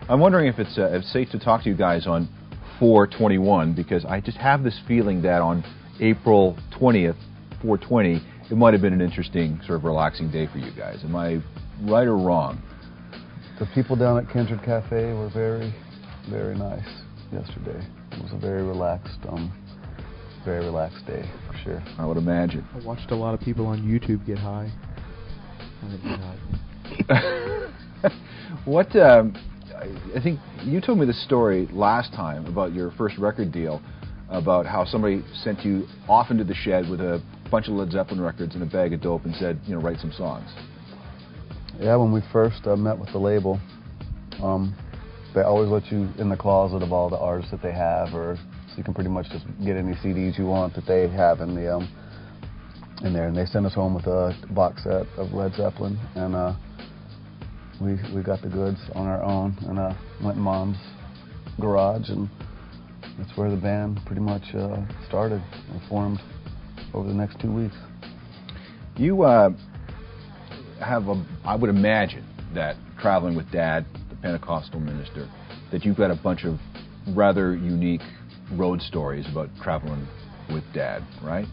I'm wondering if it's safe to talk to you guys on 4/21, because I just have this feeling that on April 20th, 4/20, it might have been an interesting, sort of relaxing day for you guys. Am I right or wrong? The people down at Kindred Cafe were very, very nice yesterday. It was a very relaxed day, for sure. I would imagine. I watched a lot of people on YouTube get high. I didn't get high. What, I think you told me the story last time about your first record deal, about how somebody sent you off into the shed with a bunch of Led Zeppelin records and a bag of dope and said, write some songs. Yeah, when we first met with the label, they always let you in the closet of all the artists that they have, or so you can pretty much just get any CDs you want that they have in there. And they sent us home with a box set of Led Zeppelin, and we got the goods on our own, and went in Mom's garage, and that's where the band pretty much started and formed over the next 2 weeks. You have I would imagine that traveling with Dad, the Pentecostal minister, that you've got a bunch of rather unique road stories about traveling with Dad, right?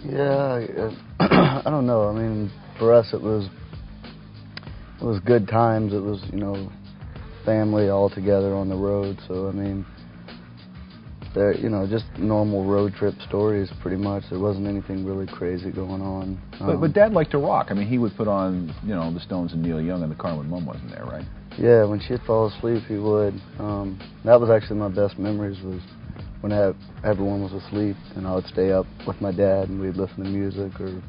Yeah, I don't know. I mean, for us it was good times. It was, family all together on the road. So I mean, they're, just normal road trip stories pretty much. There wasn't anything really crazy going on. But Dad liked to rock. I mean, he would put on, the Stones and Neil Young in the car when Mom wasn't there, right? Yeah, when she'd fall asleep, he would. That was actually my best memories, was when everyone was asleep, and I would stay up with my dad and we'd listen to music, or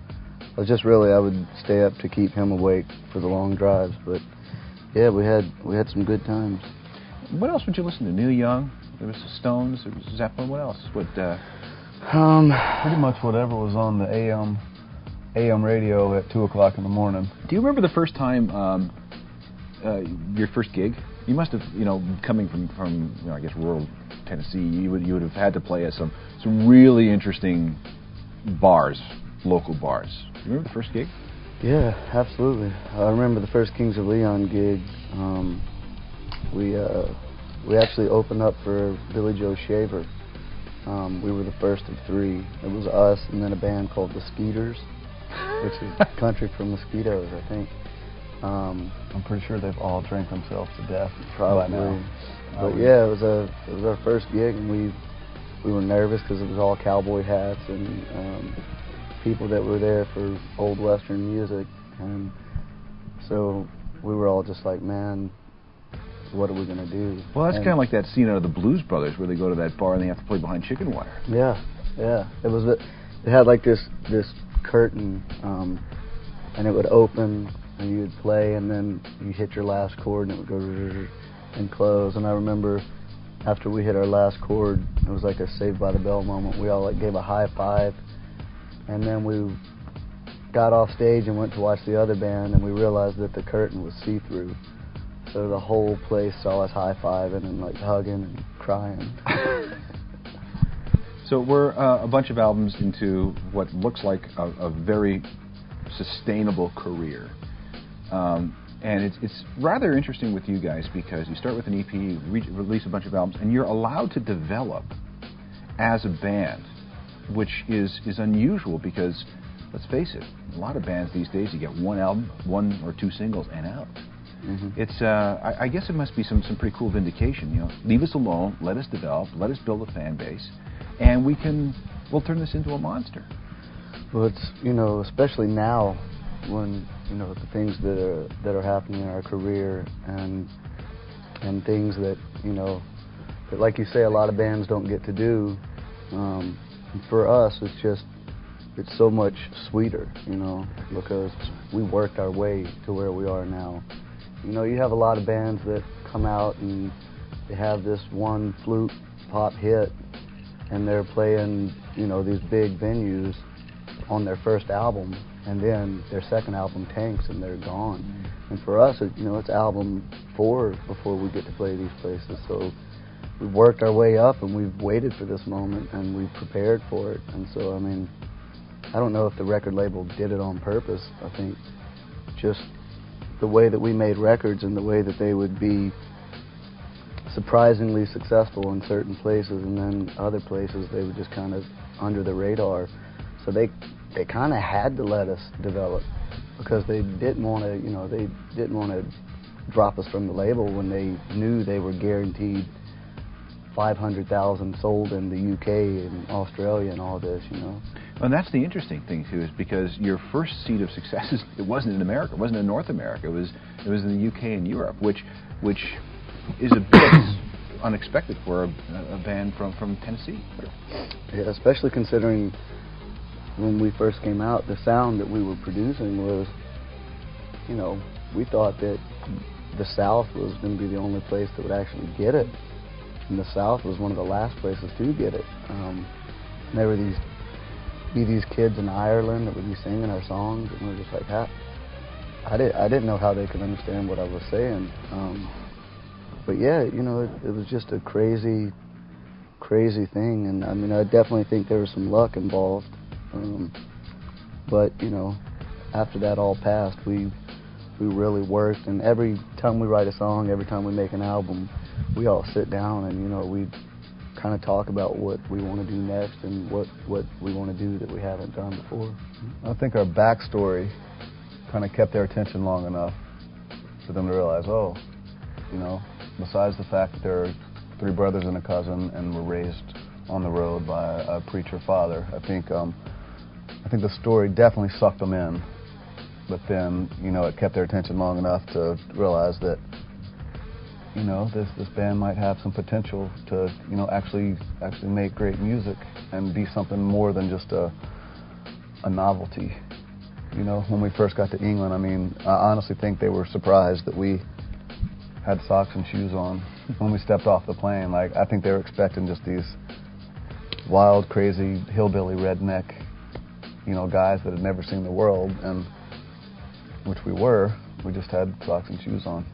I would stay up to keep him awake for the long drives. But yeah, we had some good times. What else would you listen to? Neil Young? There was the Stones. There was Zeppelin. What else? Pretty much whatever was on the AM radio at 2 o'clock in the morning. Do you remember the first time, your first gig? You must have, coming from I guess rural Tennessee, you would have had to play at some really interesting bars, local bars. Do you remember the first gig? Yeah, absolutely. I remember the first Kings of Leon gig. We actually opened up for Billy Joe Shaver. We were the first of three. It was us and then a band called the Skeeters, which is Country for Mosquitoes, I think. I'm pretty sure they've all drank themselves to death by now. But yeah, it was our first gig, and we were nervous because it was all cowboy hats and people that were there for old Western music, and so we were all just like, man, what are we gonna do? Well, that's kind of like that scene out of the Blues Brothers where they go to that bar and they have to play behind chicken wire. Yeah. It had like this curtain, and it would open and you would play, and then you hit your last chord and it would go and close. And I remember after we hit our last chord, it was like a Saved by the Bell moment. We all gave a high five, and then we got off stage and went to watch the other band, and we realized that the curtain was see-through. So the whole place saw us high-fiving and hugging and crying. So we're a bunch of albums into what looks like a very sustainable career. And it's rather interesting with you guys because you start with an EP, you release a bunch of albums, and you're allowed to develop as a band, which is unusual because, let's face it, a lot of bands these days, you get one album, 1 or 2 singles, and out. Mm-hmm. It's I guess it must be some pretty cool vindication. Leave us alone, let us develop, let us build a fan base, and we'll turn this into a monster. Well, it's especially now when the things that are happening in our career and things that that, like you say, a lot of bands don't get to do. For us, it's so much sweeter, because we worked our way to where we are now. You have a lot of bands that come out and they have this one fluke pop hit, and they're playing, these big venues on their first album, and then their second album tanks and they're gone. Mm-hmm. And for us, it's album 4 before we get to play these places. So we've worked our way up, and we've waited for this moment, and we've prepared for it. And so, I don't know if the record label did it on purpose. I think just the way that we made records and the way that they would be surprisingly successful in certain places, and then other places they were just kind of under the radar. So they kind of had to let us develop, because they didn't want to, you know, they didn't want to drop us from the label when they knew they were guaranteed 500,000 sold in the UK and Australia and all this, you know. And that's the interesting thing too, is because your first seed of success it wasn't in America, it wasn't in North America, it was in the UK and Europe, which is a bit unexpected for a band from Tennessee. Yeah, especially considering when we first came out, the sound that we were producing was, you know, we thought that the South was going to be the only place that would actually get it, and the South was one of the last places to get it. There were these kids in Ireland that would be singing our songs, and we were just like, I didn't know how they could understand what I was saying. But yeah, you know, it was just a crazy thing, and I mean, I definitely think there was some luck involved. But you know, after that all passed, we really worked, and every time we write a song, every time we make an album, we all sit down and, you know, we kind of talk about what we want to do next and what we want to do that we haven't done before. I think our backstory kind of kept their attention long enough for them to realize, oh, you know, besides the fact that there are 3 brothers and a cousin and were raised on the road by a preacher father, I think the story definitely sucked them in. But then, you know, it kept their attention long enough to realize that, you know, this band might have some potential to, you know, actually make great music and be something more than just a novelty. You know, when we first got to England, I mean, I honestly think they were surprised that we had socks and shoes on when we stepped off the plane. Like, I think they were expecting just these wild, crazy, hillbilly, redneck, you know, guys that had never seen the world, and which we were. We just had socks and shoes on.